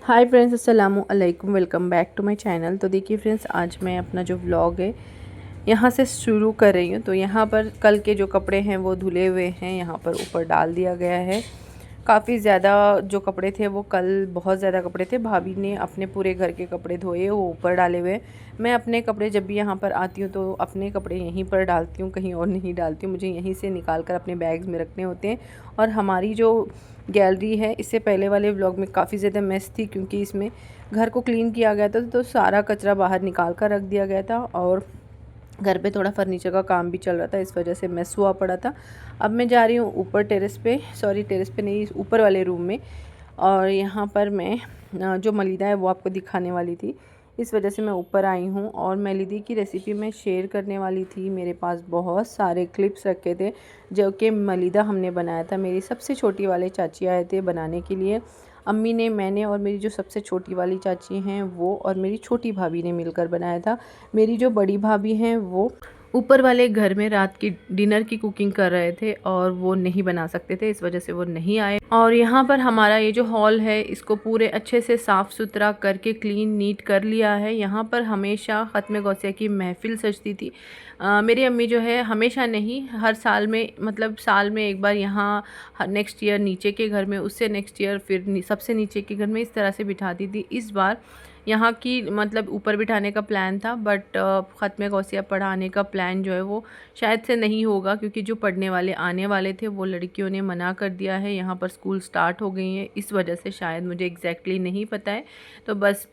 हाय friends, अस्सलामु अलैकुम। Welcome back to my channel. तो देखिए फ्रेंड्स, आज मैं अपना जो व्लॉग है यहाँ से शुरू कर रही हूँ। तो यहाँ पर कल के जो कपड़े हैं वो धुले हुए हैं, यहाँ पर ऊपर डाल दिया गया है। काफ़ी ज़्यादा जो कपड़े थे वो कल बहुत ज़्यादा कपड़े थे, भाभी ने अपने पूरे घर के कपड़े धोए, वो ऊपर डाले हुए। मैं अपने कपड़े जब भी यहाँ पर आती हूँ तो अपने कपड़े यहीं पर डालती हूँ, कहीं और नहीं डालती हूँ। मुझे यहीं से निकाल कर अपने बैग्स में रखने होते हैं। और हमारी जो गैलरी है, इससे पहले वाले व्लॉग में काफ़ी ज़्यादा मेस थी, क्योंकि इसमें घर को क्लीन किया गया था तो सारा कचरा बाहर निकाल कर रख दिया गया था। और घर पे थोड़ा फर्नीचर का काम भी चल रहा था, इस वजह से मेस हुआ पड़ा था। अब मैं जा रही हूँ ऊपर टेरेस पे, सॉरी टेरेस पे नहीं, ऊपर वाले रूम में। और यहाँ पर मैं जो मलीदा है वो आपको दिखाने वाली थी, इस वजह से मैं ऊपर आई हूँ। और मलीदे की रेसिपी मैं शेयर करने वाली थी। मेरे पास बहुत सारे क्लिप्स रखे थे जो कि मलीदा हमने बनाया था। मेरी सबसे छोटी वाले चाची आए थे बनाने के लिए। अम्मी ने, मैंने और मेरी जो सबसे छोटी वाली चाची हैं वो, और मेरी छोटी भाभी ने मिलकर बनाया था। मेरी जो बड़ी भाभी हैं वो ऊपर वाले घर में रात की डिनर की कुकिंग कर रहे थे और वो नहीं बना सकते थे, इस वजह से वो नहीं आए। और यहाँ पर हमारा ये जो हॉल है इसको पूरे अच्छे से साफ़ सुथरा करके क्लीन नीट कर लिया है। यहाँ पर हमेशा ख़त्म गौसिया की महफ़िल सजती थी। मेरी अम्मी जो है हमेशा नहीं, हर साल में, मतलब साल में एक बार यहाँ, नेक्स्ट ईयर नीचे के घर में, उससे नेक्स्ट ईयर फिर सबसे नीचे के घर में, इस तरह से बिठाती थी। इस बार यहाँ की मतलब ऊपर बिठाने का प्लान था, बट ख़त्म गौसिया पढ़ाने का प्लान जो है वो शायद से नहीं होगा, क्योंकि जो पढ़ने वाले आने वाले थे वो लड़कियों ने मना कर दिया है। यहाँ पर स्कूल स्टार्ट हो गई हैं, इस वजह से शायद, मुझे एग्जैक्टली नहीं पता है। तो बस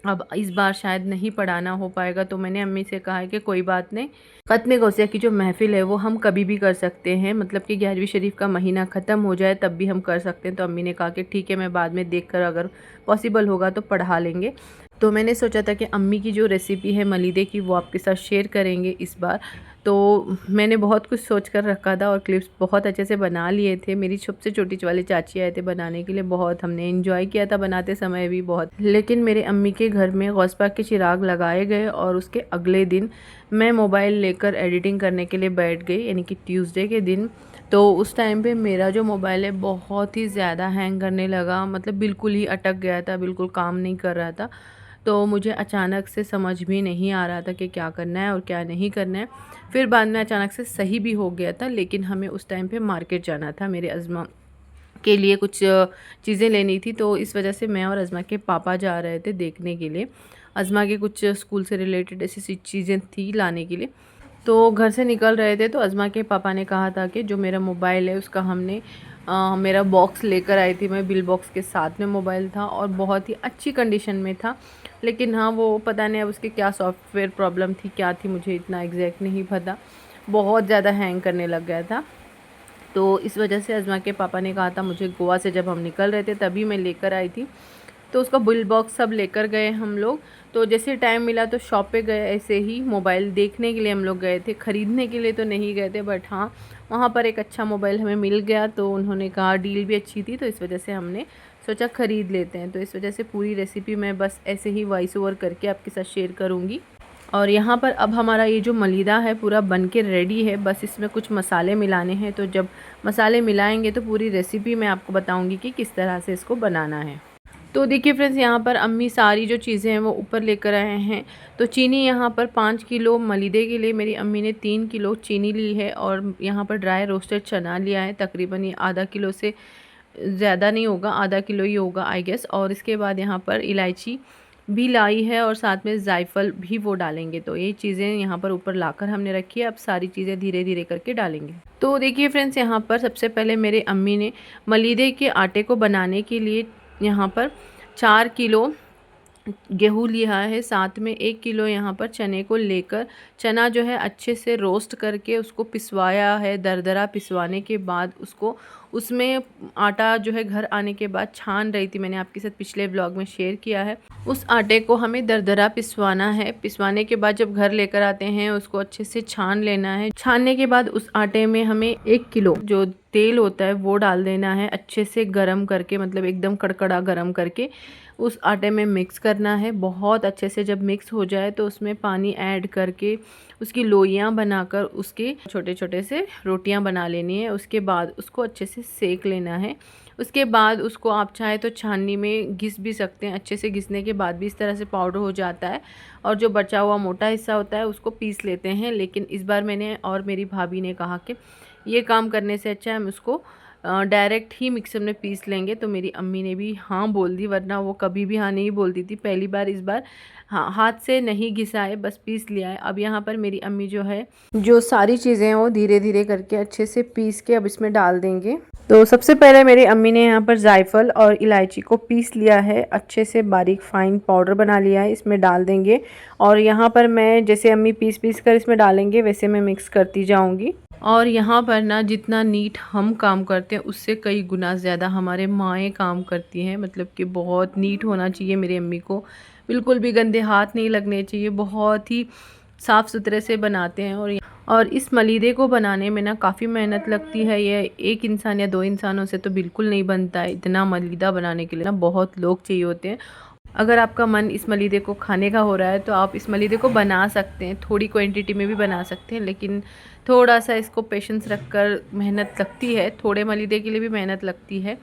अब इस बार शायद नहीं पढ़ाना हो पाएगा। तो मैंने अम्मी से कहा है कि कोई बात नहीं, ख़त्म गौसिया की जो महफ़िल है वो हम कभी भी कर सकते हैं, मतलब कि 11वीं शरीफ का महीना ख़त्म हो जाए तब भी हम कर सकते हैं। तो अम्मी ने कहा कि ठीक है, मैं बाद में देखकर अगर पॉसिबल होगा तो पढ़ा लेंगे। तो मैंने सोचा था कि अम्मी की जो रेसिपी है मलीदे की वो आपके साथ शेयर करेंगे इस बार। तो मैंने बहुत कुछ सोच कर रखा था और क्लिप्स बहुत अच्छे से बना लिए थे। मेरी सबसे छोटी वाली चाची आए थे बनाने के लिए, बहुत हमने एंजॉय किया था बनाते समय भी बहुत। लेकिन मेरे अम्मी के घर में गौस पाक के चिराग लगाए गए और उसके अगले दिन मैं मोबाइल लेकर एडिटिंग करने के लिए बैठ गई, यानी कि ट्यूसडे के दिन। तो उस टाइम पे मेरा जो मोबाइल है बहुत ही ज़्यादा हैंग करने लगा, मतलब बिल्कुल ही अटक गया था, बिल्कुल काम नहीं कर रहा था। तो मुझे अचानक से समझ भी नहीं आ रहा था कि क्या करना है और क्या नहीं करना है। फिर बाद में अचानक से सही भी हो गया था, लेकिन हमें उस टाइम पे मार्केट जाना था, मेरे अज़मा के लिए कुछ चीज़ें लेनी थी। तो इस वजह से मैं और अज़मा के पापा जा रहे थे देखने के लिए, अज़मा के कुछ स्कूल से रिलेटेड ऐसी चीज़ें थी लाने के लिए। तो घर से निकल रहे थे तो अज़मा के पापा ने कहा था कि जो मेरा मोबाइल है उसका हमने मेरा बॉक्स लेकर आई थी मैं, बिल बॉक्स के साथ में मोबाइल था और बहुत ही अच्छी कंडीशन में था। लेकिन हाँ, वो पता नहीं अब उसके क्या सॉफ्टवेयर प्रॉब्लम थी, क्या थी, मुझे इतना एग्जैक्ट नहीं पता। बहुत ज़्यादा हैंग करने लग गया था। तो इस वजह से अज़मा के पापा ने कहा था मुझे, गोवा से जब हम निकल रहे थे तभी मैं लेकर आई थी। तो उसका बिल बॉक्स सब लेकर गए हम लोग। तो जैसे टाइम मिला तो शॉप पे गए, ऐसे ही मोबाइल देखने के लिए हम लोग गए थे, ख़रीदने के लिए तो नहीं गए थे। बट हाँ, वहाँ पर एक अच्छा मोबाइल हमें मिल गया, तो उन्होंने कहा डील भी अच्छी थी, तो इस वजह से हमने सोचा ख़रीद लेते हैं। तो इस वजह से पूरी रेसिपी मैं बस ऐसे ही वॉइस ओवर करके आपके साथ शेयर करूँगी। और यहाँ पर अब हमारा ये जो मलीदा है पूरा बन के रेडी है, बस इसमें कुछ मसाले मिलाने हैं। तो जब मसाले मिलाएंगे तो पूरी रेसिपी मैं आपको बताऊँगी कि किस तरह से इसको बनाना है। तो देखिए फ्रेंड्स, यहाँ पर अम्मी सारी जो चीज़ें हैं वो ऊपर लेकर आए हैं। तो चीनी यहाँ पर 5 किलो मलीदे के लिए मेरी अम्मी ने 3 किलो चीनी ली है। और यहाँ पर ड्राई रोस्टेड चना लिया है, तकरीबन ये आधा किलो से ज़्यादा नहीं होगा, आधा किलो ही होगा आई गेस। और इसके बाद यहाँ पर इलायची भी लाई है और साथ में जायफल भी वो डालेंगे। तो ये चीज़ें यहाँ पर ऊपर लाकर हमने रखी है, अब सारी चीज़ें धीरे धीरे करके डालेंगे। तो देखिए फ्रेंड्स, यहाँ पर सबसे पहले मेरे अम्मी ने मलीदे के आटे को बनाने के लिए यहाँ पर 4 किलो गेहूँ लिया है, साथ में 1 किलो यहाँ पर चने को लेकर, चना जो है अच्छे से रोस्ट करके उसको पिसवाया है। दरदरा पिसवाने के बाद उसको, उसमें आटा जो है घर आने के बाद छान रही थी, मैंने आपके साथ पिछले व्लॉग में शेयर किया है। उस आटे को हमें दरदरा पिसवाना है। पिसवाने के बाद जब घर लेकर आते हैं उसको अच्छे से छान लेना है। छानने के बाद उस आटे में हमें 1 किलो जो तेल होता है वो डाल देना है, अच्छे से गरम करके, मतलब एकदम कड़कड़ा गरम करके उस आटे में मिक्स करना है। बहुत अच्छे से जब मिक्स हो जाए तो उसमें पानी ऐड करके उसकी लोइयाँ बनाकर उसके छोटे छोटे से रोटियां बना लेनी है। उसके बाद उसको अच्छे से से सेक लेना है। उसके बाद उसको आप चाहे तो छाननी में घिस भी सकते हैं। अच्छे से घिसने के बाद भी इस तरह से पाउडर हो जाता है और जो बचा हुआ मोटा हिस्सा होता है उसको पीस लेते हैं। लेकिन इस बार मैंने और मेरी भाभी ने कहा कि ये काम करने से अच्छा है हम उसको डायरेक्ट ही मिक्सर में पीस लेंगे। तो मेरी अम्मी ने भी हाँ बोल दी, वरना वो कभी भी हाँ नहीं बोलती थी। पहली बार इस बार हाँ हाथ से नहीं घिसा है, बस पीस लिया है। अब यहाँ पर मेरी अम्मी जो है जो सारी चीज़ें हैं वो धीरे धीरे करके अच्छे से पीस के अब इसमें डाल देंगे। तो सबसे पहले मेरी अम्मी ने यहाँ पर जायफल और इलायची को पीस लिया है, अच्छे से बारीक फाइन पाउडर बना लिया है, इसमें डाल देंगे। और यहाँ पर मैं जैसे अम्मी पीस पीस कर इसमें डालेंगे वैसे मैं मिक्स करती जाऊँगी। और यहाँ पर ना जितना नीट हम काम करते हैं उससे कई गुना ज़्यादा हमारे माएँ काम करती हैं। मतलब कि बहुत नीट होना चाहिए मेरी अम्मी को, बिल्कुल भी गंदे हाथ नहीं लगने चाहिए, बहुत ही साफ़ सुथरे से बनाते हैं। और इस मलीदे को बनाने में ना काफ़ी मेहनत लगती है। ये एक इंसान या दो इंसानों से तो बिल्कुल नहीं बनता है। इतना मलीदा बनाने के लिए ना बहुत लोग चाहिए होते हैं। अगर आपका मन इस मलीदे को खाने का हो रहा है तो आप इस मलीदे को बना सकते हैं, थोड़ी क्वांटिटी में भी बना सकते हैं, लेकिन थोड़ा सा इसको पेशेंस रखकर मेहनत लगती है। थोड़े मलीदे के लिए भी मेहनत लगती है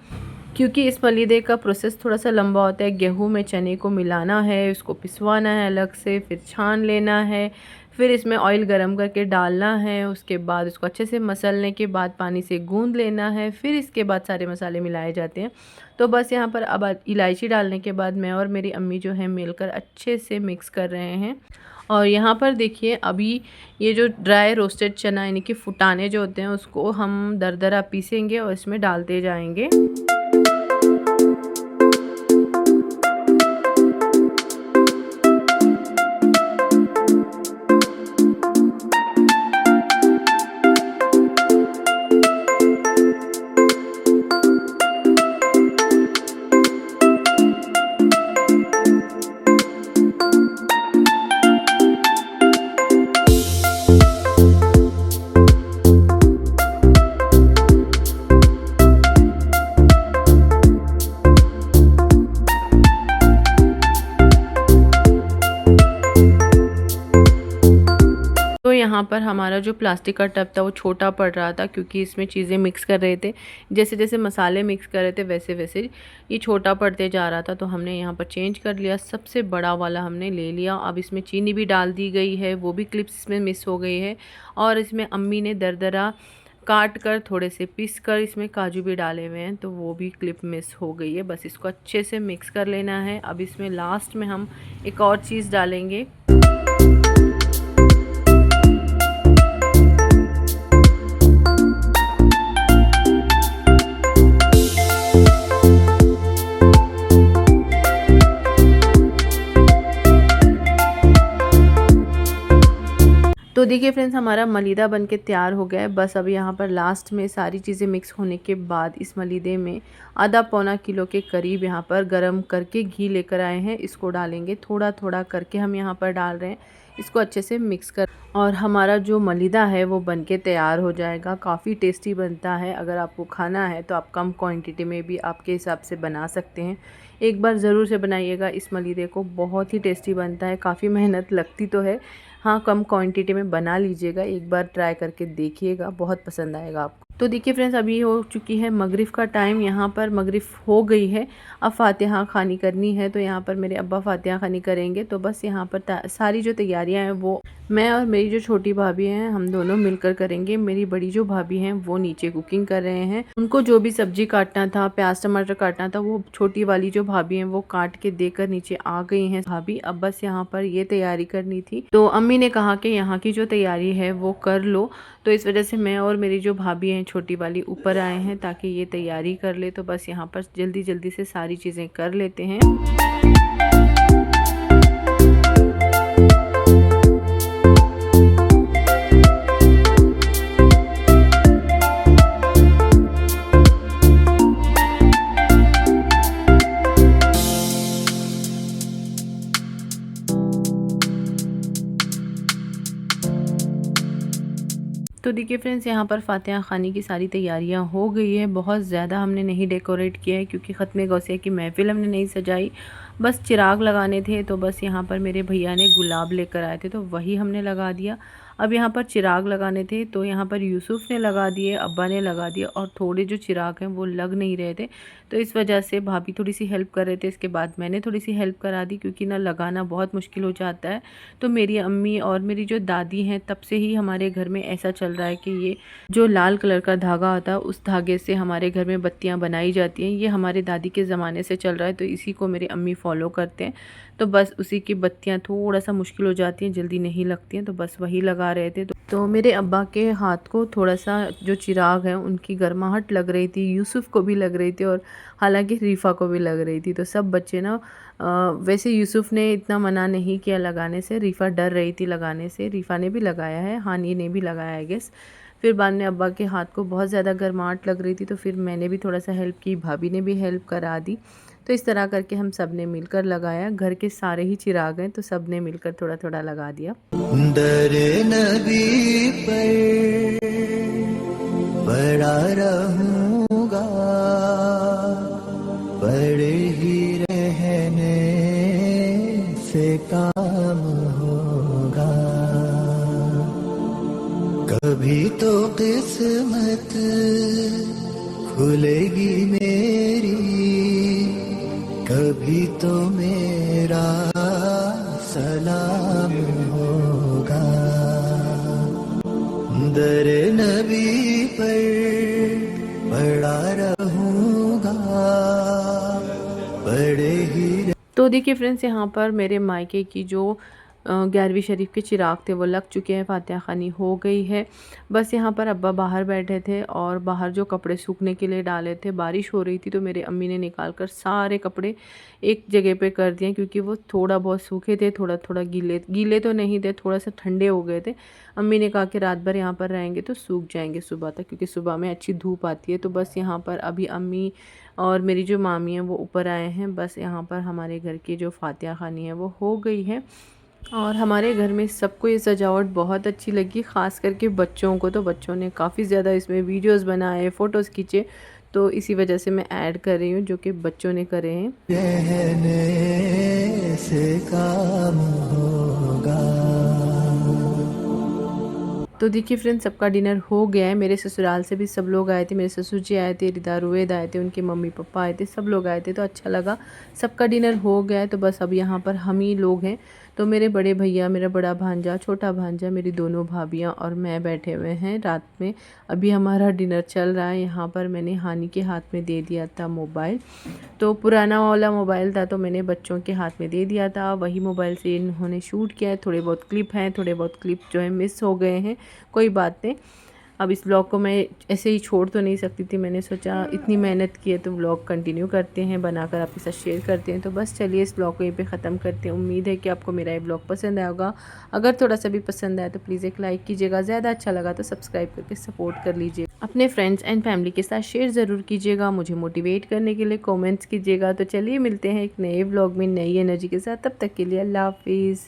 क्योंकि इस मलीदे का प्रोसेस थोड़ा सा लंबा होता है। गेहूं में चने को मिलाना है, उसको पिसवाना है अलग से, फिर छान लेना है, फिर इसमें ऑयल गरम करके डालना है, उसके बाद उसको अच्छे से मसलने के बाद पानी से गूंद लेना है, फिर इसके बाद सारे मसाले मिलाए जाते हैं। तो बस यहाँ पर अब इलायची डालने के बाद मैं और मेरी अम्मी जो है मिलकर अच्छे से मिक्स कर रहे हैं। और यहाँ पर देखिए अभी ये जो ड्राई रोस्टेड चना यानी कि फुटाने जो होते हैं उसको हम दरदरा पीसेंगे और इसमें डालते जाएंगे। यहाँ पर हमारा जो प्लास्टिक का टब था वो छोटा पड़ रहा था क्योंकि इसमें चीज़ें मिक्स कर रहे थे। जैसे जैसे मसाले मिक्स कर रहे थे वैसे वैसे ये छोटा पड़ते जा रहा था, तो हमने यहाँ पर चेंज कर लिया, सबसे बड़ा वाला हमने ले लिया। अब इसमें चीनी भी डाल दी गई है, वो भी क्लिप्स इसमें मिस हो गई है। और इसमें अम्मी ने दरदरा काट कर थोड़े से पीस कर इसमें काजू भी डाले हुए हैं, तो वो भी क्लिप मिस हो गई है। बस इसको अच्छे से मिक्स कर लेना है। अब इसमें लास्ट में हम एक और चीज़ डालेंगे। तो देखिए फ्रेंड्स हमारा मलीदा बनके तैयार हो गया है। बस अब यहाँ पर लास्ट में सारी चीज़ें मिक्स होने के बाद इस मलीदे में आधा पौना किलो के करीब यहाँ पर गरम करके घी लेकर आए हैं, इसको डालेंगे। थोड़ा थोड़ा करके हम यहाँ पर डाल रहे हैं, इसको अच्छे से मिक्स कर और हमारा जो मलीदा है वो बनके तैयार हो जाएगा। काफ़ी टेस्टी बनता है। अगर आपको खाना है तो आप कम क्वांटिटी में भी आपके हिसाब से बना सकते हैं। एक बार ज़रूर से बनाइएगा इस मलीदे को, बहुत ही टेस्टी बनता है। काफ़ी मेहनत लगती तो है, हाँ कम क्वांटिटी में बना लीजिएगा, एक बार ट्राई करके देखिएगा, बहुत पसंद आएगा आपको। तो देखिए फ्रेंड्स अभी हो चुकी है मगरिब का टाइम, यहाँ पर मगरिब हो गई है। अब फातिहा खानी करनी है, तो यहाँ पर मेरे अब्बा फातिहा खानी करेंगे। तो बस यहाँ पर सारी जो तैयारियाँ हैं वो मैं और मेरी जो छोटी भाभी हैं हम दोनों मिलकर करेंगे। मेरी बड़ी जो भाभी हैं वो नीचे कुकिंग कर रहे हैं, उनको जो भी सब्जी काटना था, प्याज टमाटर काटना था, वो छोटी वाली जो भाभी हैं वो काट के देकर नीचे आ गई हैं भाभी। अब बस यहाँ पर ये तैयारी करनी थी, तो अम्मी ने कहा कि यहाँ की जो तैयारी है वो कर लो। तो इस वजह से मैं और मेरी जो भाभी हैं छोटी वाली ऊपर आए हैं ताकि ये तैयारी कर ले। तो बस यहाँ पर जल्दी जल्दी से सारी चीज़ें कर लेते हैं। तो देखिए फ्रेंड्स यहाँ पर फातिहा खानी की सारी तैयारियाँ हो गई है। बहुत ज़्यादा हमने नहीं डेकोरेट किया है क्योंकि ख़त्म गौसिया की महफ़िल हमने नहीं सजाई, बस चिराग लगाने थे। तो बस यहाँ पर मेरे भैया ने गुलाब लेकर आए थे तो वही हमने लगा दिया। अब यहाँ पर चिराग लगाने थे तो यहाँ पर यूसुफ ने लगा दिए, अब्बा ने लगा दिए और थोड़े जो चिराग हैं वो लग नहीं रहे थे, तो इस वजह से भाभी थोड़ी सी हेल्प कर रहे थे। इसके बाद मैंने थोड़ी सी हेल्प करा दी क्योंकि ना लगाना बहुत मुश्किल हो जाता है। तो मेरी अम्मी और मेरी जो दादी हैं तब से ही हमारे घर में ऐसा चल रहा है कि ये जो लाल कलर का धागा होता है उस धागे से हमारे घर में बत्तियां बनाई जाती हैं। ये हमारे दादी के ज़माने से चल रहा है, तो इसी को मेरी अम्मी फॉलो करते हैं। तो बस उसी की बत्तियां थोड़ा सा मुश्किल हो जाती हैं, जल्दी नहीं लगती हैं, तो बस वही लगा रहे थे। तो मेरे अब्बा के हाथ को थोड़ा सा जो चिराग है उनकी गर्माहट लग रही थी, यूसुफ को भी लग रही थी और हालांकि रीफ़ा को भी लग रही थी। तो सब बच्चे ना वैसे यूसुफ ने इतना मना नहीं किया लगाने से, रीफ़ा डर रही थी लगाने से। रीफ़ा ने भी लगाया है, हानी ने भी लगाया है गेस। फिर बाद में अब्बा के हाथ को बहुत ज़्यादा गर्माहट लग रही थी, तो फिर मैंने भी थोड़ा सा हेल्प की, भाभी ने भी हेल्प करा दी। तो इस तरह करके हम सब ने मिलकर लगाया। घर के सारे ही चिराग हैं तो सब ने मिलकर थोड़ा थोड़ा लगा दिया। दरे नबी पर बड़ा रहूंगा, बड़े ही रहने से काम होगा। कभी तो किस्मत खुलेगी मेरी, कभी तो मेरा सलाम होगा। दर नबी पर बड़ा रहूंगा, बड़े ही। तो देखिए फ्रेंड्स, यहाँ पर मेरे मायके की जो 11वीं शरीफ के चिराग थे वो लग चुके हैं, फातिहा खानी हो गई है। बस यहाँ पर अब्बा बाहर बैठे थे और बाहर जो कपड़े सूखने के लिए डाले थे, बारिश हो रही थी तो मेरे अम्मी ने निकाल कर सारे कपड़े एक जगह पे कर दिए क्योंकि वो थोड़ा बहुत सूखे थे, थोड़ा थोड़ा गीले तो नहीं थे, थोड़ा सा ठंडे हो गए थे। अम्मी ने कहा कि रात भर यहाँ पर रहेंगे तो सूख जाएंगे सुबह तक, क्योंकि सुबह में अच्छी धूप आती है। तो बस यहाँ पर अभी अम्मी और मेरी जो मामी हैं वो ऊपर आए हैं। बस यहाँ पर हमारे घर की जो फातिहा खानी है वो हो गई है और हमारे घर में सबको ये सजावट बहुत अच्छी लगी, ख़ास करके बच्चों को। तो बच्चों ने काफ़ी ज़्यादा इसमें वीडियोस बनाए, फ़ोटोज़ खींचे, तो इसी वजह से मैं ऐड कर रही हूँ जो कि बच्चों ने करे हैं। रहने से काम होगा। तो देखिए फ्रेंड्स, सबका डिनर हो गया है। मेरे ससुराल से भी सब लोग आए थे, मेरे ससुर जी आए थे, रिदा रुवेद आए थे, उनके मम्मी पापा आए थे, सब लोग आए थे। तो अच्छा लगा, सबका डिनर हो गया है। तो बस अब यहाँ पर हम ही लोग हैं। तो मेरे बड़े भैया, मेरा बड़ा भांजा, छोटा भांजा, मेरी दोनों भाभियाँ और मैं बैठे हुए हैं रात में। अभी हमारा डिनर चल रहा है। यहाँ पर मैंने हानि के हाथ में दे दिया था मोबाइल, तो पुराना वाला मोबाइल था तो मैंने बच्चों के हाथ में दे दिया था। वही मोबाइल से इन्होंने शूट किया है। थोड़े बहुत क्लिप हैं, थोड़े बहुत क्लिप जो है मिस हो गए हैं, कोई बात नहीं। अब इस ब्लॉग को मैं ऐसे ही छोड़ तो नहीं सकती थी, मैंने सोचा इतनी मेहनत की है तो ब्लॉग कंटिन्यू करते हैं, बनाकर आपके साथ शेयर करते हैं। तो बस चलिए इस ब्लॉग को यहीं पे ख़त्म करते हैं। उम्मीद है कि आपको मेरा ये ब्लॉग पसंद आया होगा। अगर थोड़ा सा भी पसंद आया तो प्लीज़ एक लाइक कीजिएगा, ज़्यादा अच्छा लगा तो सब्सक्राइब करके सपोर्ट कर लीजिए। अपने फ्रेंड्स एंड फैमिली के साथ शेयर ज़रूर कीजिएगा, मुझे मोटिवेट करने के लिए कॉमेंट्स कीजिएगा। तो चलिए मिलते हैं एक नए ब्लॉग में नई एनर्जी के साथ, तब तक के लिए अल्लाह हाफिज़।